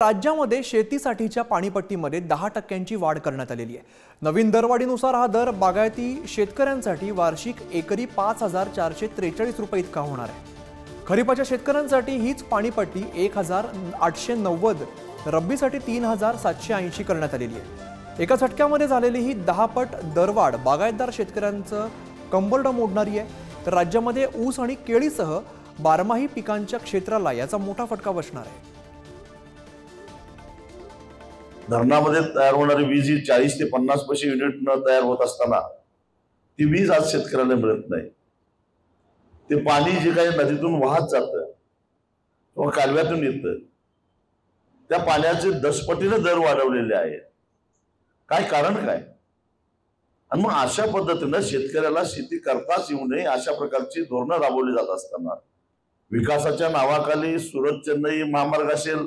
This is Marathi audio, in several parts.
राज्यामध्ये शेतीसाठीच्या पाणीपट्टीमध्ये 10% वाढ करण्यात आलेली आहे। नवीन दरवाढीनुसार हा दर बागायती शेतकऱ्यांसाठी वार्षिक एकरी 5443 रुपये इतका होणार आहे। खरीपाच्या शेतकऱ्यांसाठी हीच पाणीपट्टी 1890, रब्बीसाठी 3780 करण्यात आलेली आहे। एका झटक्यामध्ये झालेली ही 10 पट दरवाढ बागायतदार शेतकऱ्यांचं कंबरडं मोडणारी आहे। तर राज्यामध्ये ऊस आणि केळीसह बारमाही पिकांच्या क्षेत्राला याचा मोठा फटका बसणार आहे। धरणामध्ये तयार होणारी वीज ही 40 ते 50 पैसे युनिट न तयार होत असताना ती वीज आज शेतकऱ्याला मिळत नाही। ते पाणी जे काही नदीतून वाहत जातं किंवा कालव्यातून येतं त्या पाण्याचे 10 पटीने दर वाढवलेले आहेत। काय कारण काय? आणि मग अशा पद्धतीने शेतकऱ्याला शेती करताच येऊ नये अशा प्रकारची धोरणं राबवली जात असताना विकासाच्या नावाखाली सुरत चेन्नई महामार्ग असेल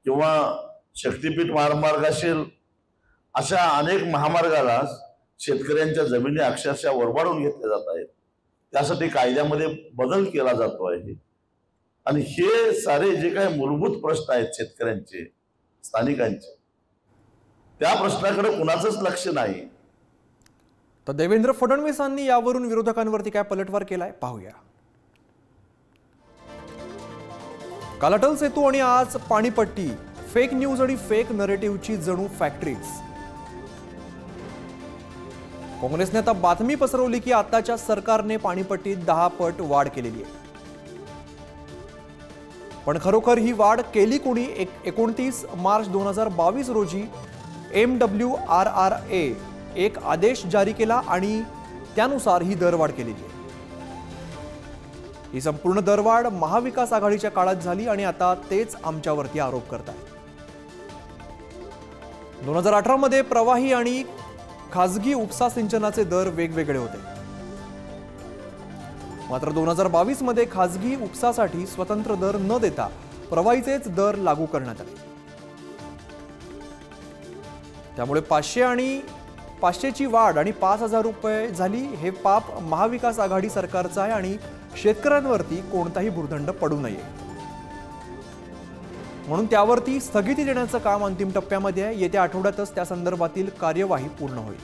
किंवा शक्तीपीठ महामार्ग असेल अशा अनेक महामार्गाला शेतकऱ्यांच्या जमिनी अक्षरशः वरबाडून घेतल्या जात आहेत। त्यासाठी कायद्यामध्ये बदल केला जातो आहे आणि हे सारे जे काही मूलभूत प्रश्न आहेत शेतकऱ्यांचे स्थानिकांचे त्या प्रश्नाकडे कुणाचंच लक्ष नाही। तर देवेंद्र फडणवीसांनी यावरून विरोधकांवरती काय पलटवार केलाय पाहूया। काल अटल सेतू आणि आज पाणीपट्टी, फेक न्यूज आणि फेक नरेटिव्हची जणू फॅक्टरीज। काँग्रेसने आता बातमी पसरवली की आताच्या सरकारने पाणीपट्टीत 10 पट वाढ केलेली आहे। पण खरोखर ही वाढ केली कोणी? 29 मार्च 2022 रोजी MWRRA एक आदेश जारी केला आणि त्यानुसार ही दरवाढ केलेली आहे। ही संपूर्ण दरवाढ महाविकास आघाडीच्या काळात झाली आणि आता तेच आमच्यावरती आरोप करतात। 2018 मध्ये प्रवाही आणि खासगी उपसा सिंचनाचे दर वेगवेगळे होते, मात्र 2022 मध्ये खासगी उपसासाठी स्वतंत्र दर न देता प्रवाहीचेच दर लागू करण्यात आले। त्यामुळे 500 आणि 500ची वाढ आणि 5000 रुपये झाली। हे पाप महाविकास आघाडी सरकारचं आहे आणि शेतकऱ्यांवरती कोणताही भुर्दंड पडू नये म्हणून त्यावरती स्थगिती देण्याचं काम अंतिम टप्प्यामध्ये आहे। येत्या आठवड्यातच त्या संदर्भातील कार्यवाही पूर्ण होईल।